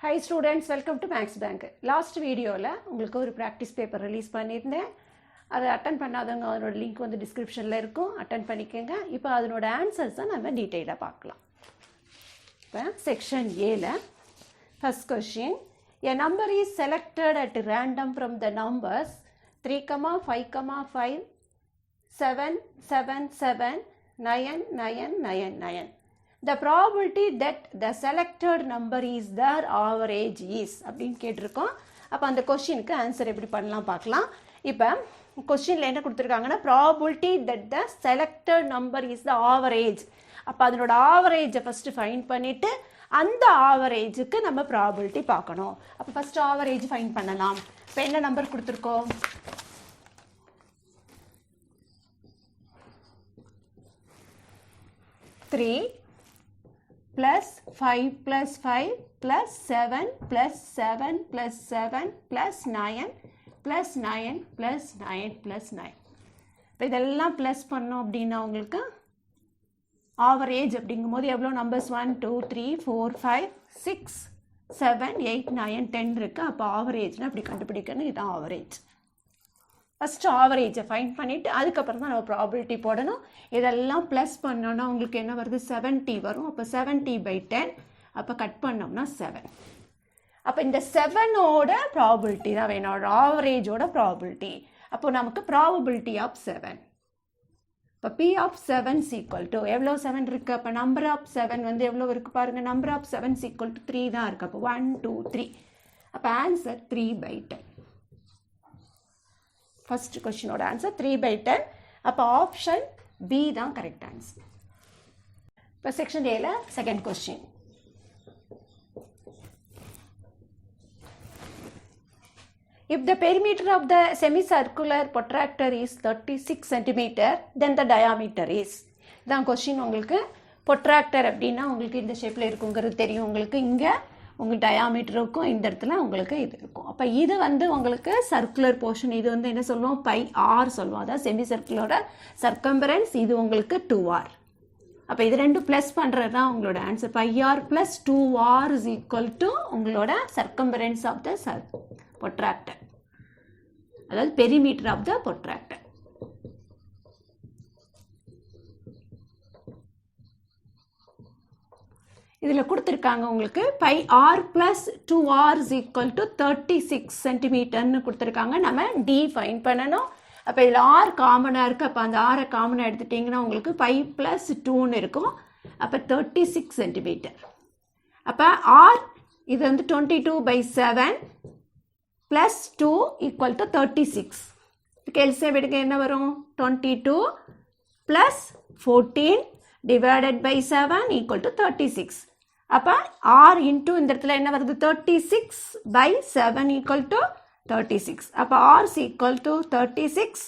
Hi students, welcome to Max Bank. Last video la உங்களுக்கு ஒரு practice paper release பண்ணிருந்தேன். அதை அட்டெண்ட் பண்ணாதவங்க அதனோட லிங்க் வந்து டிஸ்கிரிப்ஷன்ல இருக்கும். அட்டெண்ட் பண்ணிக்கங்க. இப்போ அதனோட ஆன்சர்ஸ் நம்ம டீடைலா பார்க்கலாம். இப்போ செக்ஷன் A ல first question, a number is selected at random from the numbers 3, 5, 5, 7, 7, 7, 9, 9, 9, 9. The probability that the selected number is their average is அப்படின்னு கேட்டிருக்கோம். அப்போ அந்த கொஸ்டினுக்கு ஆன்சர் எப்படி பண்ணலாம் பார்க்கலாம். இப்போ கொஸ்டினில் என்ன கொடுத்துருக்காங்கன்னா probability that the selected number is the average. அப்போ அதனோட ஆவரேஜை ஃபஸ்ட்டு ஃபைண்ட் பண்ணிவிட்டு அந்த ஆவரேஜுக்கு நம்ம ப்ராபிலிட்டி பார்க்கணும். அப்போ ஃபஸ்ட்டு ஆவரேஜ் ஃபைண்ட் பண்ணலாம். இப்போ என்ன நம்பர் கொடுத்துருக்கோம்? 3 plus 5 plus 5 plus 7 plus 7 plus 7 plus 9 plus 9 plus 9 plus 9. இப்போ இதெல்லாம் ப்ளஸ் பண்ணோம் அப்படின்னா உங்களுக்கு ஆவரேஜ் அப்படிங்கும்போது எவ்வளோ நம்பர்ஸ் 1 2 3 4 5 6 7 8 9 10 இருக்குது. அப்போ ஆவரேஜ்னு அப்படி கண்டுபிடிக்கணும். இதுதான் ஆவரேஜ். ஃபஸ்ட்டு ஆவரேஜை ஃபைண்ட் பண்ணிவிட்டு அதுக்கப்புறம் தான் நம்ம ப்ராபிலிட்டி போடணும். இதெல்லாம் ப்ளஸ் பண்ணோன்னா உங்களுக்கு என்ன வருது? 70 வரும். அப்போ 70/10. அப்போ கட் பண்ணோம்னா 7. அப்போ இந்த 7ஓட ப்ராபிலிட்டி தான் வேணும், ஆவரேஜோட ப்ராபிலிட்டி. அப்போ நமக்கு ப்ராபபிலிட்டி ஆஃப் 7. இப்போ P ஆஃப் 7 ஈக்குவல் டு எவ்வளோ 7 இருக்குது? அப்போ நம்பர் ஆஃப் 7 வந்து எவ்வளோ இருக்குது பாருங்கள். நம்பர் ஆஃப் 7 ஈக்குவல் டு 3 தான் இருக்குது. அப்போ 1 2 3. அப்போ ஆன்சர் 3/10. First கொஸ்டினோட answer 3/10. அப்போ ஆப்ஷன் பி தான் கரெக்ட் ஆன்சர். இப்போ செக்ஷன் ஏல second question. If the perimeter of the semicircular protractor is 36 cm, then the diameter is. இதான் கொஸ்டின். உங்களுக்கு பொட்ராக்டர் அப்படின்னா உங்களுக்கு இந்த ஷேப்பில் இருக்குங்கிறது தெரியும். உங்களுக்கு இங்கே உங்களுக்கு டயாமீட்டர் இருக்கும், இந்த இடத்துல உங்களுக்கு இது இருக்கும். அப்போ இது வந்து உங்களுக்கு சர்க்குலர் போர்ஷன். இது வந்து என்ன சொல்லுவோம்? πr சொல்லுவோம். அதாவது செமி சர்க்குலரோட சர்க்கம்பரன்ஸ். இது உங்களுக்கு 2r. அப்போ இது ரெண்டும் ப்ளஸ் பண்ணுறது தான் உங்களோட answer. πr + 2r is equal to உங்களோட சர்க்கம்பரன்ஸ் ஆஃப் த பொட்ராக்டர், அதாவது பெரிமீட்டர் ஆஃப் த பொட்ராக்டர். இதில் கொடுத்துருக்காங்க உங்களுக்கு πr + 2r is equal to 36 cm கொடுத்துருக்காங்க. நம்ம d ஃபைன் பண்ணணும். அப்போ இதில் r காமனாக இருக்குது. அப்போ அந்த r காமனாக எடுத்துட்டிங்கன்னா உங்களுக்கு π + 2ன்னு இருக்கும். அப்போ 36 cm. அப்போ r இது வந்து 22/7 + 2 = 36. இதுக்கு எல்சிஎம் எடுக்க என்ன வரும்? 22 + 14 / 7 = 36. அப்போ r இன்ட்டு இந்த இடத்துல என்ன வருது? 36/7 = 36. அப்போ r = 36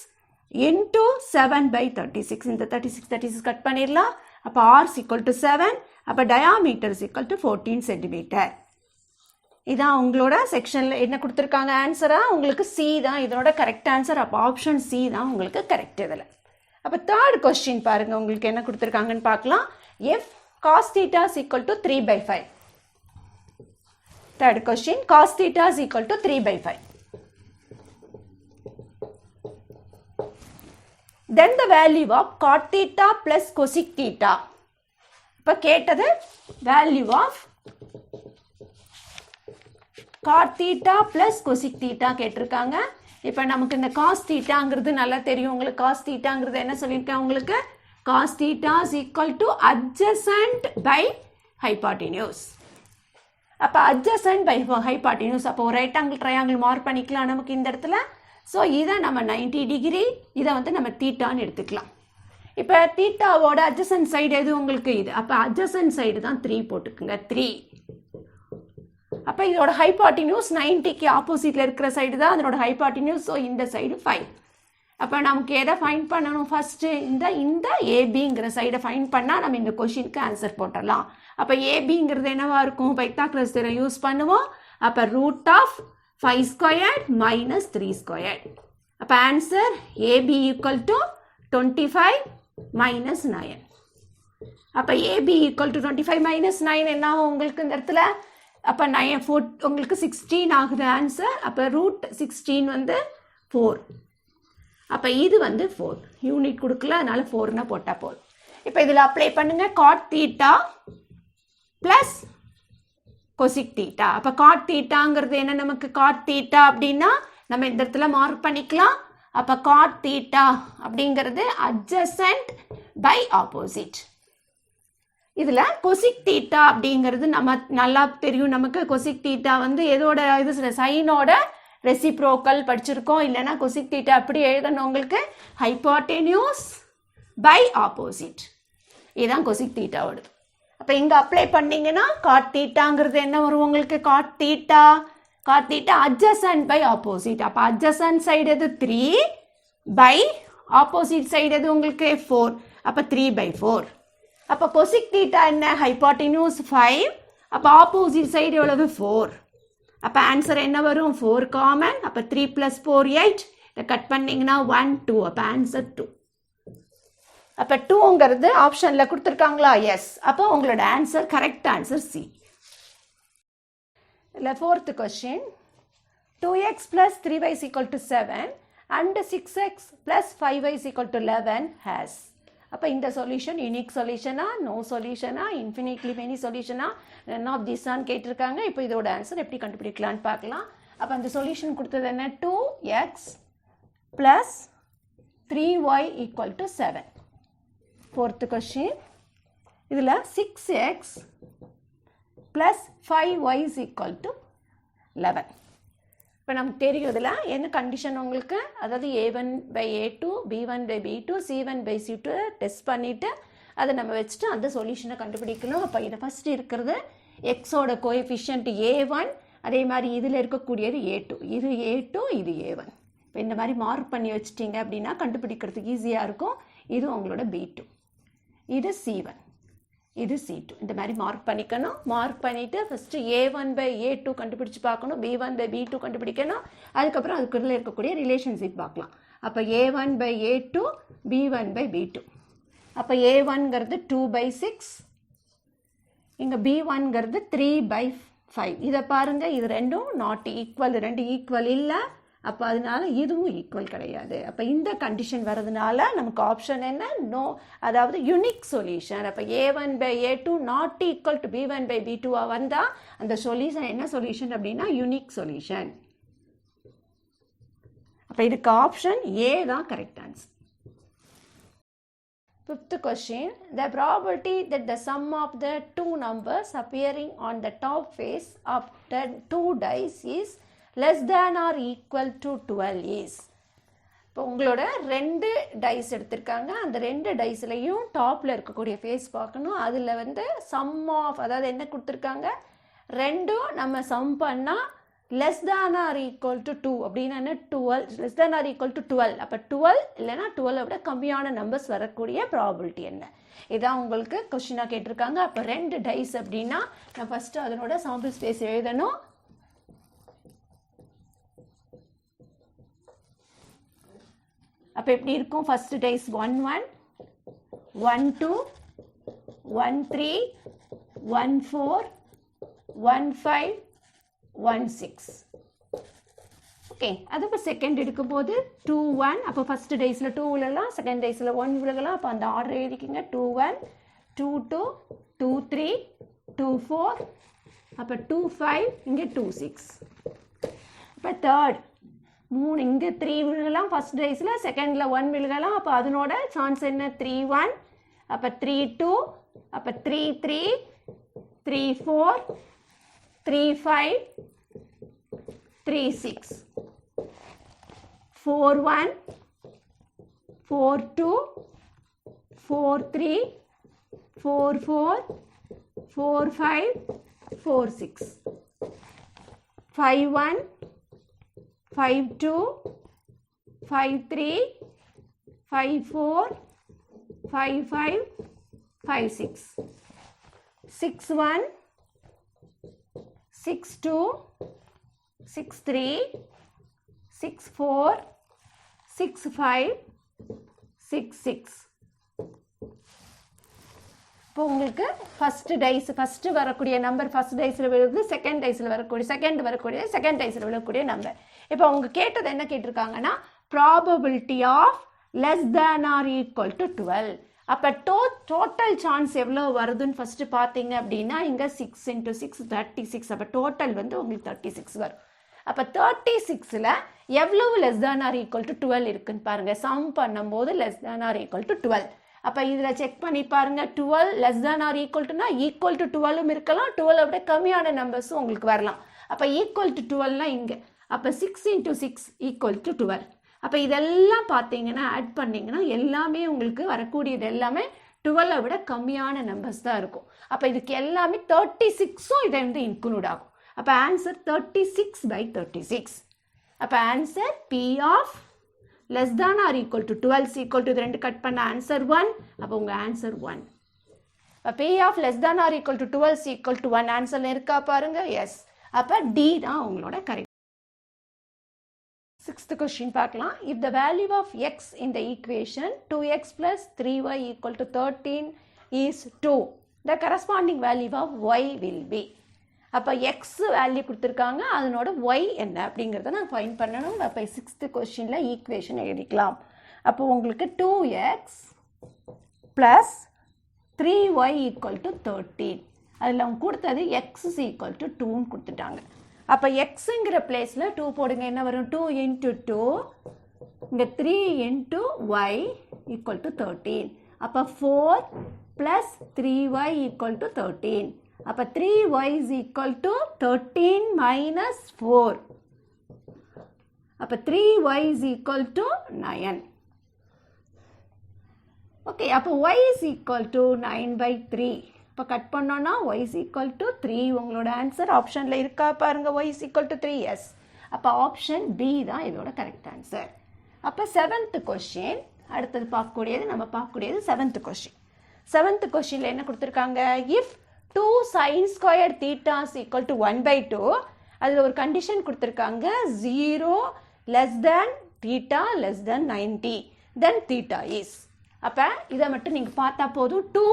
× 7/36. இந்த 36 கட் பண்ணிடலாம். அப்போ r = 7. அப்போ டயாமீட்டர் = 14 cm. இதான் உங்களோட செக்ஷனில் என்ன கொடுத்துருக்காங்க ஆன்சராக? உங்களுக்கு சி தான் இதனோட கரெக்ட் ஆன்சர். அப்போ ஆப்ஷன் சி தான் உங்களுக்கு கரெக்ட் இதில். அப்போ தேர்ட் கொஸ்டின் பாருங்கள். உங்களுக்கு என்ன கொடுத்துருக்காங்கன்னு பார்க்கலாம். F cos theta is equal to 3/5. Third question, cos theta is equal to 3/5. Then the value of cot theta plus cosec theta. இப்போ கேட்டது value of cot theta plus cosec theta கேட்டிருக்காங்க. இப்போ நமக்கு இந்த cos thetaங்கிறது நல்லா தெரியும் உங்களுக்கு. cos thetaங்கிறது என்ன சொல்லியிருக்கேன் உங்களுக்கு? cos theta is equal to adjacent by hypotenuse. அப்போ adjacent by hypotenuse. அப்போ ஒரு ரைட் ஆங்கிள் ட்ரையாங்கிள் மார்க் பண்ணிக்கலாம் நமக்கு இந்த இடத்துல. ஸோ இதை நம்ம 90 டிகிரி, இதை வந்து நம்ம தீட்டான்னு எடுத்துக்கலாம். இப்போ தீட்டாவோட adjacent சைடு எது உங்களுக்கு? இது. அப்போ adjacent சைடு தான் 3 போட்டுக்குங்க. 3. அப்போ இதோட ஹைபாட்டினியூஸ் 90க்கு ஆப்போசிட்டில் இருக்கிற சைடு தான் அதனோட ஹைபாட்டினியூஸ். ஸோ இந்த சைடு 5. அப்போ நமக்கு எதை ஃபைன் பண்ணணும்? ஃபஸ்ட்டு இந்த ஏபிங்கிற சைடை ஃபைன் பண்ணால் நம்ம இந்த கொஷினுக்கு ஆன்சர் போட்டுடலாம். அப்போ ஏபிங்கிறது என்னவா இருக்கும்? பைத்தாக்ரஸ் தியரம் யூஸ் பண்ணுவோம். அப்போ √5² - 3². அப்போ ஆன்சர் ஏபி = 25 - 9. அப்போ ஏபி = 25 - 9 என்ன உங்களுக்கு இந்த இடத்துல அப்போ 4 உங்களுக்கு 16 ஆகுது ஆன்சர். அப்போ √16 வந்து 4. அப்போ இது வந்து 4. யூனிட் கொடுக்கல, அதனால 4னா போட்டால் போதும். இப்போ இதில் அப்ளை பண்ணுங்கள். cot θ plus cosec θ. அப்போ cot θங்கிறது என்ன, நமக்கு cot θ அப்படின்னா நம்ம இந்த இடத்துல மார்க் பண்ணிக்கலாம். அப்போ cot θ அப்படிங்கிறது adjacent by opposite. இதில் cosec θ அப்படிங்கிறது நம்ம நல்லா தெரியும். நமக்கு cosec θ வந்து எதோட இது சைனோட ரெசிப்ரோக்கல் படிச்சிருக்கோம். இல்லைன்னா cosec θ அப்படி எழுதணும் உங்களுக்கு, ஹைப்போட்டென்யூஸ் பை ஆப்போசிட். இதுதான் cosec θ வருது. அப்போ இங்கே அப்ளை பண்ணிங்கன்னா cot θங்கிறது என்ன வரும் உங்களுக்கு, cot θ adjacent by opposite. அப்போ adjacent சைடு எது 3 by opposite சைடு எது உங்களுக்கு 4. அப்போ 3/4. அப்போ cosec θ என்ன, ஹைப்போட்டென்யூஸ் 5. அப்போ ஆப்போசிட் சைடு எவ்வளவு 4. அப்போ ஆன்சர் என்ன வரும், 4 காமன். அப்போ 3 + 4 8. இதை கட் பண்ணிங்கன்னா 1 2. அப்போ ஆன்சர் 2. அப்போ 2ங்கிறது ஆப்ஷனில் கொடுத்துருக்காங்களா, எஸ். அப்போ உங்களோட ஆன்சர் கரெக்ட் ஆன்சர் சி. இல்லை 4th question, 2x + 3y = 7 and 6x + 5y = 11 has. அப்போ இந்த சொல்யூஷன் யூனிக் சொல்யூஷனா, நோ சொல்யூஷனா, இன்ஃபினிட்லி மெனி சொல்யூஷனா, நன் ஆஃப் திஸ்ஸான்னு கேட்டிருக்காங்க. இப்போ இதோட ஆன்சர் எப்படி கண்டுபிடிக்கலான்னு பார்க்கலாம். அப்போ அந்த சொல்யூஷன் கொடுத்தது என்ன, 2x + 3y = 7. 4th கொஸ்டின், இதில் 6x + 5y = 11. இப்போ நமக்கு தெரியும் இதில் என்ன கண்டிஷன் உங்களுக்கு, அதாவது a1/a2 b1/b2 c1/c2 டெஸ்ட் பண்ணிவிட்டு அதை நம்ம வச்சுட்டு அந்த சொல்யூஷனை கண்டுபிடிக்கணும். அப்போ இதை ஃபஸ்ட்டு இருக்கிறது எக்ஸோட கோஎஃபிஷியன்ட் a1, அதே மாதிரி இதில் இருக்கக்கூடியது a2. இது a2, இது a1. இப்போ இந்த மாதிரி மார்க் பண்ணி வச்சுட்டிங்க அப்படின்னா கண்டுபிடிக்கிறதுக்கு ஈஸியாக இருக்கும். இது உங்களோட b2, இது c1, இது c2. இந்த மாதிரி மார்க் பண்ணிக்கணும். மார்க் பண்ணிவிட்டு ஃபஸ்ட்டு a1/a2 கண்டுபிடிச்சு பார்க்கணும், b1/b2 கண்டுபிடிக்கணும். அதுக்கப்புறம் அதுக்குள்ளே இருக்கக்கூடிய ரிலேஷன்ஷிப் பார்க்கலாம். அப்போ a1/a2 b1/b2. அப்போ a1ங்கிறது 2/6, இங்கே b1ங்கிறது 3/5. இதை பாருங்கள், இது ரெண்டும் நாட் ஈக்குவல், ரெண்டு ஈக்குவல் இல்லை. அப்போ அதனால இதுவும் ஈக்குவல் கிடையாது. அப்போ இந்த கண்டிஷன் வரதுனால நமக்கு ஆப்ஷன் என்ன, நோ, அதாவது யூனிக் சொல்யூஷன். அப்போ a1/a2 not equal to b1/b2 வந்தால் அந்த சொல்யூஷன் என்ன சொல்யூஷன் அப்படின்னா யூனிக் சொல்யூஷன். அப்போ இதுக்கு ஆப்ஷன் ஏ தான் correct answer. 5th question, the probability that the sum of the two numbers appearing on the top face of the two dice is less than or equal to 12 is. இப்போ உங்களோட 2 dies எடுத்திருக்காங்க. அந்த 2 டைஸ்லையும் டாப்பில் இருக்கக்கூடிய face பார்க்கணும். அதில் வந்து some of, அதாவது என்ன கொடுத்துருக்காங்க, ரெண்டும் நம்ம சம் பண்ணால் less than or equal to 2 அப்படின்னா 12, less than or equal to 12. அப்போ 12 இல்லைனா 12 விட கம்மியான நம்பர்ஸ் வரக்கூடிய ப்ராபபிலிட்டி என்ன, இதான் உங்களுக்கு கொஸ்டினாக கேட்டிருக்காங்க. அப்போ 2 டைஸ் அப்படின்னா நான் ஃபஸ்ட்டு அதனோட சாம்பிள் ஸ்பேஸ் எழுதணும். அப்போ எப்படி இருக்கும், ஃபர்ஸ்ட் டைஸ் 1 1 1 2 1 3 1 4 1 5 1 6. ஓகே, அது இப்போ செகண்ட் எடுக்கும்போது 2 1. அப்போ ஃபர்ஸ்ட் டைஸில் 2 விழுகலாம், செகண்ட் டைஸில் 1 விழுகலாம். அப்போ அந்த ஆர்டர் எழுதிக்கிங்க, 2 1 2 2 2 3 2 4. அப்போ 2 5, இங்கே 2 6. இப்போ தேர்ட் 3, இங்கே 3 விழுகலாம் ஃபர்ஸ்ட் டைஸில், செகண்டில் 1 விழுகலாம். அப்போ அதனோட சான்ஸ் என்ன, 3 1. அப்போ 3 2. அப்போ 3 3 3 4 3 5 3 6 4 1 4 2 4 3 4 4 4 5 4 6 5 1 5 2 5 3 5 4 5 5 5 6 6 1 6 2 6 3 6 4 6 5 6 6. இப்போ உங்களுக்கு ஃபஸ்ட்டு வரக்கூடிய நம்பர் ஃபஸ்ட் டைஸில் விழுது, செகண்ட் டைஸில் வரக்கூடிய செகண்ட் டைஸில் விழக்கூடிய நம்பர். இப்போ அவங்க கேட்டது என்ன கேட்டிருக்காங்கன்னா probability of less than or equal to 12. அப்போ டோட்டல் சான்ஸ் எவ்வளோ வருதுன்னு ஃபஸ்ட்டு பார்த்தீங்க அப்படின்னா இங்கே 6 × 6 36. அப்போ டோட்டல் வந்து உங்களுக்கு 36 வரும். அப்போ 36ல் எவ்வளவு less than or equal to 12 இருக்குன்னு பாருங்கள். சம் பண்ணும்போது less than or equal to 12. அப்போ இதில் செக் பண்ணி பாருங்கள். 12 less than or equal to equal to 12 இருக்கலாம், 12 விட கம்மியான நம்பர்ஸும் உங்களுக்கு வரலாம். அப்போ ஈக்குவல் டு 12 இங்கே. அப்போ 6 × 6 ஈக்குவல் டு 12. அப்போ இதெல்லாம் பார்த்தீங்கன்னா ஆட் பண்ணிங்கன்னா எல்லாமே உங்களுக்கு வரக்கூடியது எல்லாமே 12 விட கம்மியான நம்பர்ஸ் தான் இருக்கும். அப்போ இதுக்கு எல்லாமே 36ம் இதை வந்து இன்க்ளூட் ஆகும். அப்போ ஆன்சர் 36/36. அப்போ answer P of less than or equal to 12 equal to இது ரெண்டு கட் பண்ண ஆன்சர் 1. அப்போ உங்கள் ஆன்சர் 1. அப்போ P of less than or equal to 12 equal to 1 ஆன்சரில் இருக்கா பாருங்க. எஸ். அப்போ D தான் உங்களோட கரெக்ட். 6th question பார்க்கலாம். If the value of x in the equation 2x plus 3y equal to 13 is 2, the corresponding value of y will be. அப்போ x value கொடுத்துருக்காங்க, அதனோட y என்ன அப்படிங்கிறத நான் ஃபைண்ட் பண்ணணும். அப்போ 6th கொஸ்டினில் ஈக்குவேஷன் எழுதிக்கலாம். அப்போ உங்களுக்கு 2x plus 3y equal to 13. அதில் அவங்க கொடுத்தது x is equal to 2ன்னு கொடுத்துட்டாங்க. அப்போ எக்ஸுங்கிற பிளேஸில் 2 போடுங்க. என்ன வரும்? 2 × 2 இங்கே 3 × y equal to 13. அப்போ 4 + 3y equal to 13. அப்போ 3y is equal to 13 - 4. அப்போ 3y is equal to 9. Okay. அப்போ y is equal to 9/3. இப்போ கட் பண்ணோன்னா y is equal to 3. உங்களோட ஆன்சர் ஆப்ஷனில் இருக்கா பாருங்க. y is equal to 3. S. அப்போ ஆப்ஷன் B தான் இதோட கரெக்ட் ஆன்சர். அப்போ 7th கொஸ்டின் அடுத்தது நம்ம பார்க்கக்கூடியது 7th கொஸ்டின். 7th கொஸ்டினில் என்ன கொடுத்துருக்காங்க? If 2 sin squared theta is equal to 1/2, அதில் ஒரு கண்டிஷன் கொடுத்துருக்காங்க. 0 less than theta less than 90, then theta is. அப்போ இதை மட்டும் நீங்கள் பார்த்தா போதும். 2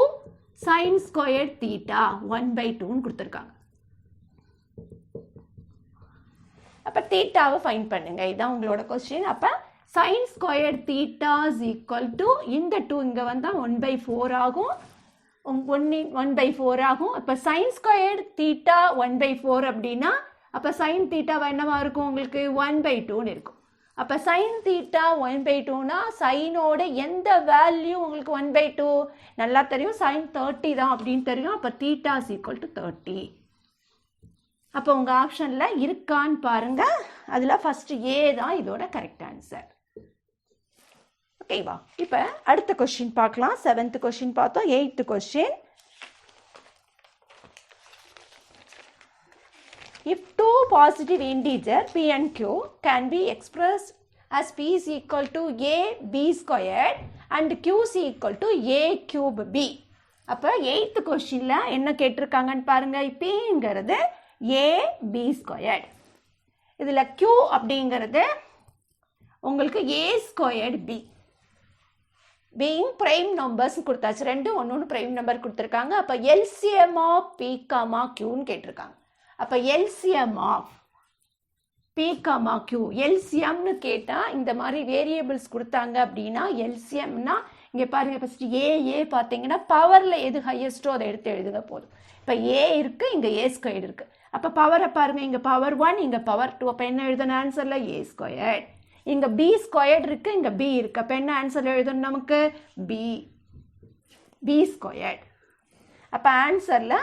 sin squared theta 1/2ன்னு கொடுத்துருக்காங்க. அப்போ தீட்டாவை ஃபைண்ட் பண்ணுங்க. இதுதான் உங்களோட கொஸ்டின். அப்போ sin squared theta is equal to இந்த 2 இங்கே வந்தால் 1/4 ஆகும். 1/4 ஆகும். அப்போ sin squared theta 1/4 அப்படின்னா அப்போ sin theta என்னவா இருக்கும்? உங்களுக்கு 1/2ன்னு இருக்கும். அப்போ sin theta 1/2னா சைனோட எந்த வேல்யூ உங்களுக்கு 1/2? நல்லா தெரியும், sin 30 தான் அப்படின்னு தெரியும். அப்போ theta is equal to 30. அப்போ உங்கள் ஆப்ஷனில் இருக்கான்னு பாருங்க. அதில் ஃபஸ்ட்டு ஏ தான் இதோட கரெக்ட் ஆன்சர். ஓகேவா? இப்போ அடுத்த கொஸ்டின் பார்க்கலாம். 7th கொஸ்டின் பார்த்தோம். 8th question. If two positive integers p and q can be expressed as p is equal to a b squared and q is equal to a cube b. அப்போ 8th கொஸ்டினில் என்ன கேட்டிருக்காங்கன்னு பாருங்க. pங்கிறது a b squared. இதில் q அப்படிங்கிறது உங்களுக்கு a squared b. being prime numbers கொடுத்தாச்சு. ரெண்டு ஒன்று prime number கொடுத்துருக்காங்க. அப்போ LCM of p, qன்னு கேட்டிருக்காங்க. அப்போ LCM of p, q. LCMனு கேட்டால் இந்த மாதிரி வேரியபிள்ஸ் கொடுத்தாங்க அப்படின்னா LCMனா இங்கே பாருங்கள். ஃபஸ்ட்டு ஏ பார்த்தீங்கன்னா பவரில் எது ஹையஸ்ட்டோ அதை எடுத்து எழுதுங்க போதும். இப்போ ஏ இருக்குது, இங்கே a ஸ்கொயர்டு இருக்குது. அப்போ பவரை பாருங்கள். இங்கே பவர் 1, இங்கே பவர் 2. அப்போ என்ன எழுதணும் ஆன்சரில்? a squared. இங்கே b ஸ்கொயர்டு இருக்குது, இங்கே b இருக்குது. அப்போ என்ன ஆன்சரில் எழுதணும் நமக்கு? b squared. அப்போ ஆன்சரில்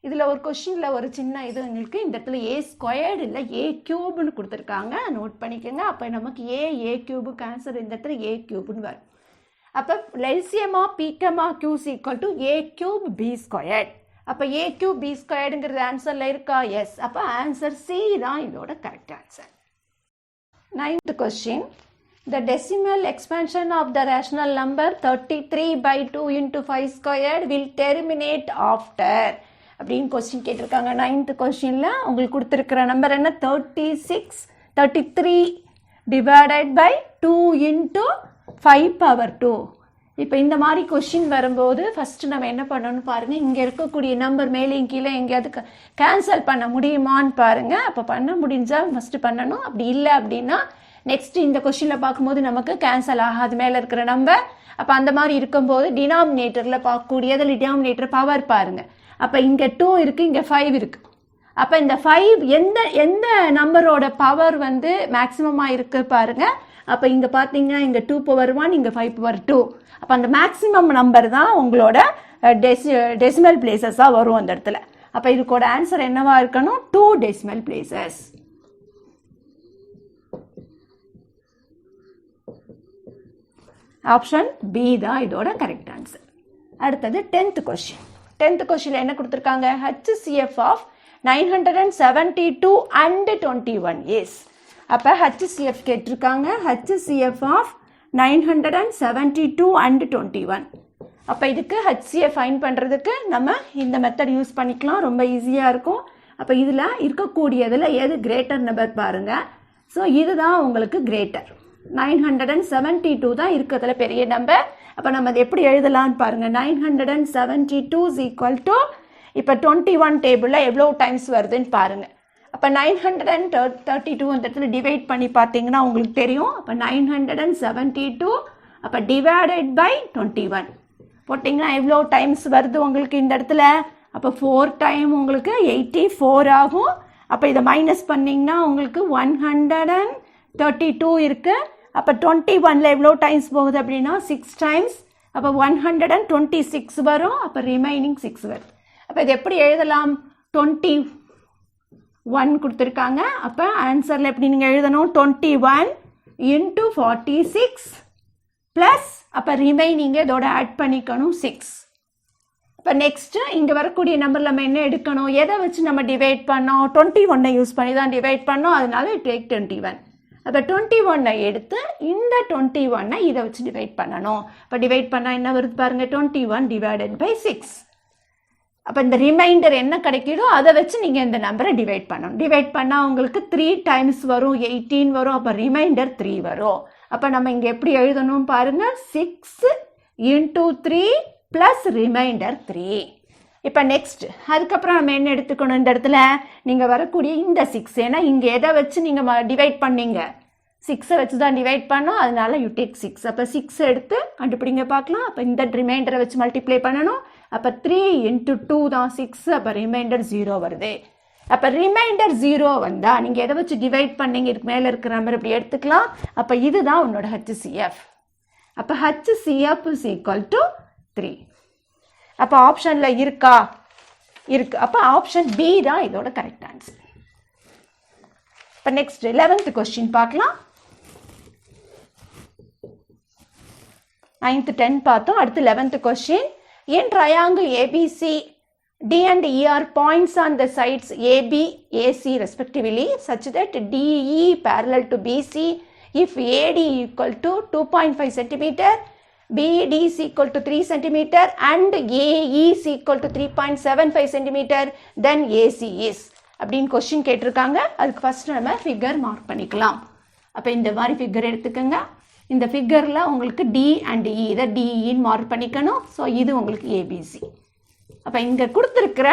இதில் ஒரு கொஸ்டினில் ஒரு சின்ன இது உங்களுக்கு இந்த இடத்துல ஏ ஸ்கொயர்டு இல்லை ஏ க்யூப்னு கொடுத்துருக்காங்க. நோட் பண்ணிக்கோங்க. அப்போ நமக்கு ஏ க்யூபுக்கு ஆன்சர் இந்த இடத்துல ஏ க்யூப்னு வரும். அப்போ LCM of p, q is equal to a cube b squared. அப்போ a cube b squaredங்கிறது ஆன்சரில் இருக்கா? எஸ். அப்போ ஆன்சர் சி தான் இதோட correct answer. 9th question. The decimal expansion of the rational number 33/2 × 5 squared will terminate after அப்படின்னு question கேட்டிருக்காங்க. 9th கொஸ்டினில் உங்களுக்கு கொடுத்துருக்கிற நம்பர் என்ன? 33 divided by 2 × 5 power 2 இப்போ இந்த மாதிரி கொஷின் வரும்போது ஃபஸ்ட்டு நம்ம என்ன பண்ணணும்னு பாருங்கள், இங்கே இருக்கக்கூடிய நம்பர் மேலேயும் கீழே எங்கேயாவது கேன்சல் பண்ண முடியுமான்னு பாருங்கள். அப்போ பண்ண முடிஞ்சால் ஃபஸ்ட்டு பண்ணணும். அப்படி இல்லை அப்படின்னா நெக்ஸ்ட் இந்த கொஷினில் பார்க்கும்போது நமக்கு கேன்சல் ஆகாது மேலே இருக்கிற நம்பர். அப்போ அந்த மாதிரி இருக்கும்போது டினாமினேட்டரில் பார்க்கக்கூடியது டினாமினேட்டர் பவர் பாருங்கள். அப்போ இங்கே 2 இருக்குது, இங்கே 5 இருக்குது. அப்போ இந்த 5 எந்த நம்பரோட பவர் வந்து மேக்ஸிமமாக இருக்குது பாருங்கள். அப்போ இங்கே பார்த்தீங்கன்னா இங்கே 2 பவர் 1, இங்கே 5 பவர் 2. அப்போ அந்த மேக்ஸிமம் நம்பர் தான் உங்களோட டெசிமல் பிளேசஸாக வரும் அந்த இடத்துல. அப்போ இதுக்கோட ஆன்சர் என்னவா இருக்கணும்? 2 டெசிமல் பிளேசஸ். ஆப்ஷன் பி தான் இதோட கரெக்ட் ஆன்சர். அடுத்தது 10th கொஸ்டின். 10th கொஸ்டினில் என்ன கொடுத்துருக்காங்க? HCF of 972 and 21 years. அப்போ HCF கேட்டிருக்காங்க. HCF of 972 and 21. அப்போ இதுக்கு HCF ஃபைன் பண்ணுறதுக்கு நம்ம இந்த மெத்தட் யூஸ் பண்ணிக்கலாம், ரொம்ப ஈஸியாக இருக்கும். அப்போ இதில் இருக்கக்கூடியதில் எது கிரேட்டர் நம்பர் பாருங்கள். ஸோ இதுதான் உங்களுக்கு கிரேட்டர். 972 தான் இருக்கிறதுல பெரிய நம்பர். அப்போ நம்ம அதை எப்படி எழுதலான்னு பாருங்கள். 972 is equal to இப்போ 21 டேபிளில் எவ்வளோ டைம்ஸ் வருதுன்னு பாருங்கள். அப்போ 932 அந்த இடத்துல டிவைட் பண்ணி பார்த்தீங்கன்னா உங்களுக்கு தெரியும். அப்போ 972 அப்போ டிவைடட் பை 21 போட்டிங்கன்னா எவ்வளோ டைம்ஸ் வருது உங்களுக்கு இந்த இடத்துல? அப்போ 4 டைம் உங்களுக்கு 84 ஆகும். அப்போ இதை மைனஸ் பண்ணிங்கன்னா உங்களுக்கு 132 இருக்குது. அப்போ 21ல் எவ்வளோ டைம்ஸ் போகுது அப்படின்னா 6 டைம்ஸ். அப்போ 126 வரும். அப்போ ரிமைனிங் 6 வரும். அப்போ இது எப்படி எழுதலாம்? 21 கொடுத்துருக்காங்க. அப்போ ஆன்சரில் எப்படி நீங்கள் எழுதணும்? 21 into 46 ப்ளஸ் அப்போ ரிமைனிங்க இதோட ஆட் பண்ணிக்கணும் 6. இப்போ நெக்ஸ்ட்டு இங்கே வரக்கூடிய நம்பர் நம்ம என்ன எடுக்கணும்? எதை வச்சு நம்ம டிவைட் பண்ணோம்? 21 யூஸ் பண்ணி தான் டிவைட் பண்ணோம். அதனால டேக் 21. அப்போ 21 எடுத்து இந்த 21 இதை வச்சு டிவைட் பண்ணணும். இப்போ டிவைட் பண்ணால் என்ன வருது பாருங்கள்? 21 டிவைடட் பை 6. அப்போ இந்த ரிமைண்டர் என்ன கிடைக்கிதோ அதை வச்சு நீங்கள் இந்த நம்பரை டிவைட் பண்ணணும். டிவைட் பண்ணால் உங்களுக்கு 3 டைம்ஸ் வரும், 18 வரும். அப்போ ரிமைண்டர் 3 வரும். அப்போ நம்ம இங்கே எப்படி எழுதணும் பாருங்கள்? 6 into 3 ப்ளஸ் ரிமைண்டர் 3. இப்போ நெக்ஸ்ட் அதுக்கப்புறம் நம்ம என்ன எடுத்துக்கணும்? இந்த இடத்துல நீங்கள் வரக்கூடிய இந்த 6, ஏன்னா இங்கே எதை வச்சு நீங்கள் டிவைட் பண்ணீங்க? 6 வச்சு தான் டிவைட் பண்ணோம். அதனால யூ டேக் 6. அப்போ 6 எடுத்து கண்டுபிடிங்க பார்க்கலாம். அப்போ இந்த ரிமைண்டரை வச்சு மல்டிப்ளை பண்ணணும். அப்போ 3 into 2 தான் 6. அப்போ ரிமைண்டர் 0 வருது. அப்போ ரிமைண்டர் 0 வந்தால் நீங்கள் எதை வச்சு டிவைட் பண்ணீங்க? இதுக்கு மேலே இருக்கிற நம்பர் இப்படி எடுத்துக்கலாம். அப்போ இதுதான் உன்னோட HCF. அப்போ HCF is equal to 3. அப்போ ஆப்ஷனில் இருக்கா? இருக்கு. அப்போ ஆப்ஷன் பி தான் இதோட கரெக்ட் ஆன்சர். இப்போ நெக்ஸ்ட் 11th கொஸ்டின் பார்க்கலாம். 9th 10 பார்த்தோம். அடுத்து 11th question. In triangle ABC, D and E are points on the sides AB, AC respectively, such that DE parallel to BC if AD equal to 2.5 cm, BD is equal to 3 cm and AE is equal to 3.75 cm, then AC is. அப்படின்னு question கேட்டிருக்காங்க. அதுக்கு first நம்ம figure mark பண்ணிக்கலாம். அப்போ இந்த மாதிரி figure எடுத்துக்கோங்க. இந்த ஃபிகரில் உங்களுக்கு D and E இதை DEன்னு மார்க் பண்ணிக்கணும். ஸோ இது உங்களுக்கு ABC. அப்போ இங்கே கொடுத்துருக்கிற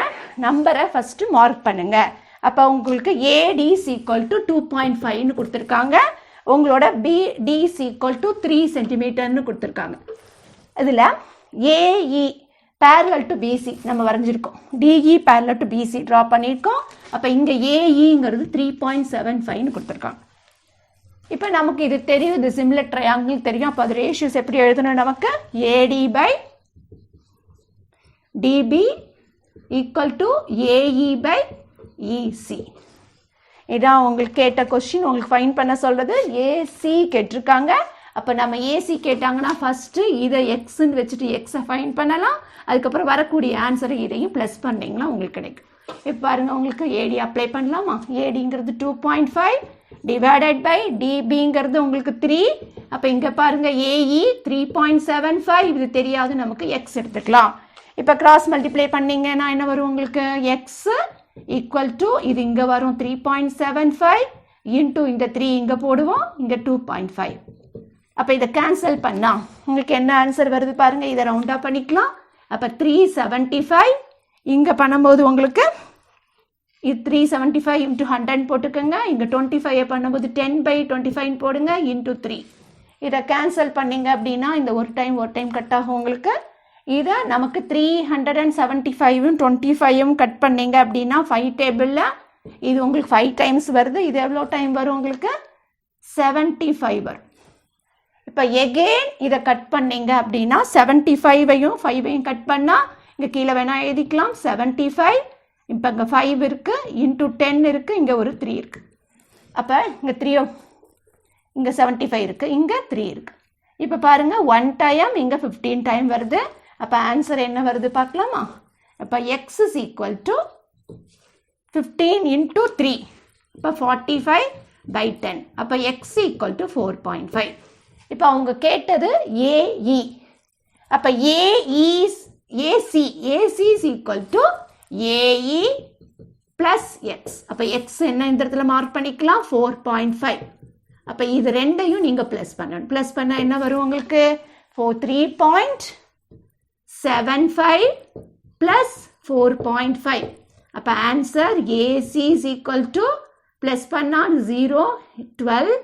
நம்பரை ஃபஸ்ட்டு மார்க் பண்ணுங்கள். அப்போ உங்களுக்கு AD is equal to 2.5ன்னு கொடுத்துருக்காங்க. உங்களோட BD is equal to 3 cm கொடுத்துருக்காங்க. இதில் AE parallel to BC நம்ம வரைஞ்சிருக்கோம். DE parallel to BC draw பண்ணியிருக்கோம். அப்போ இங்கே AEங்கிறது 3.75ன்னு கொடுத்துருக்காங்க. இப்போ நமக்கு இது தெரியும், இது சிமிலர் ட்ரையாங்கிள் தெரியும். அப்போ அது ரேஷியோஸ் எப்படி எழுதணும்? நமக்கு AD by DB equal to AE by EC. இதான் உங்களுக்கு கேட்ட கொஸ்டின். உங்களுக்கு ஃபைன் பண்ண சொல்கிறது AC கேட்டிருக்காங்க. அப்போ நம்ம AC கேட்டாங்கன்னா ஃபஸ்ட்டு இதை எக்ஸ்ன்னு வச்சுட்டு எக்ஸை ஃபைன் பண்ணலாம். அதுக்கப்புறம் வரக்கூடிய ஆன்சரை இதையும் ப்ளஸ் பண்ணிங்கன்னா உங்களுக்கு கிடைக்கும். இப்போ பாருங்கள், உங்களுக்கு AD அப்ளை பண்ணலாமா? ADங்கிறது 2.5 டிவைடட் பை DBங்கிறது உங்களுக்கு 3. அப்போ இங்கே பாருங்கள் AE 3.75. இது தெரியாது நமக்கு, எக்ஸ் எடுத்துக்கலாம். இப்போ கிராஸ் மல்டிப்ளை பண்ணிங்கன்னா என்ன வரும் உங்களுக்கு? எக்ஸ் ஈக்குவல் டு இது இங்கே வரும் 3.75 இன்டூ இந்த 3 இங்கே போடுவோம், இங்கே 2.5. அப்போ இதை கேன்சல் பண்ணா உங்களுக்கு என்ன ஆன்சர் வருது பாருங்க. இதை ரவுண்டாக பண்ணிக்கலாம். அப்போ 375 இங்கே பண்ணும்போது உங்களுக்கு இது 375 இன்ட்டு 100 போட்டுக்கோங்க. இங்கே 25 பண்ணும்போது 10/25 போடுங்க இன்ட்டு 3. இதை கேன்சல் பண்ணிங்க அப்படின்னா இந்த ஒரு டைம் கட் ஆகும் உங்களுக்கு. இதை நமக்கு 375 25 கட் பண்ணிங்க அப்படின்னா 5 டேபிளில் இது உங்களுக்கு 5 டைம்ஸ் வருது. இது எவ்வளோ டைம் வரும் உங்களுக்கு? 75 வரும். இப்போ எகெயின் இதை கட் பண்ணிங்க அப்படின்னா 75ஐயும் 5ஐயும் கட் பண்ணால் இங்கே கீழே வேணால் எழுதிக்கலாம் 75. இப்போ இங்கே 5 இருக்குது இன்ட்டு 10 இருக்குது, இங்கே ஒரு 3 இருக்குது. அப்போ இங்கே 3 இங்கே 75 இருக்குது, இங்கே 3 இருக்குது. இப்போ பாருங்கள் 1 டைம் இங்கே 15 டைம் வருது. அப்போ ஆன்சர் என்ன வருது பார்க்கலாமா? அப்போ X is equal to 15 into 3. இப்போ 45/10. அப்போ எக்ஸ் ஈக்குவல் டு 4.5. இப்போ அவங்க கேட்டது ஏஇ. அப்போ AC is equal to AE plus X. அப்போ எக்ஸ் என்ன இந்த இடத்துல மார்க் பண்ணிக்கலாம் 4.5. அப்போ இது ரெண்டையும் நீங்கள் ப்ளஸ் பண்ணணும். ப்ளஸ் பண்ணால் என்ன வரும் உங்களுக்கு? 3.75 ப்ளஸ் 4.5. அப்போ answer AC is equal to plus பண்ணால் 0 12.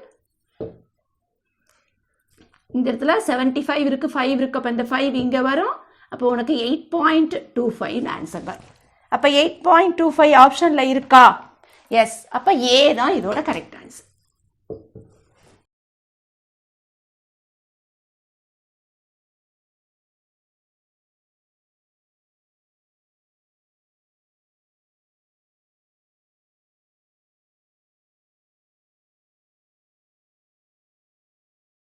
இந்த இடத்துல 75 இருக்குது 5 இருக்குது. அப்போ இந்த 5 இங்கே வரும். அப்போ உனக்கு 8.25 ஆன்சர் வரும். அப்போ 8.25 ஆப்ஷனில் இருக்கா? எஸ். அப்போ ஏ தான் இதோட கரெக்ட் ஆன்சர்.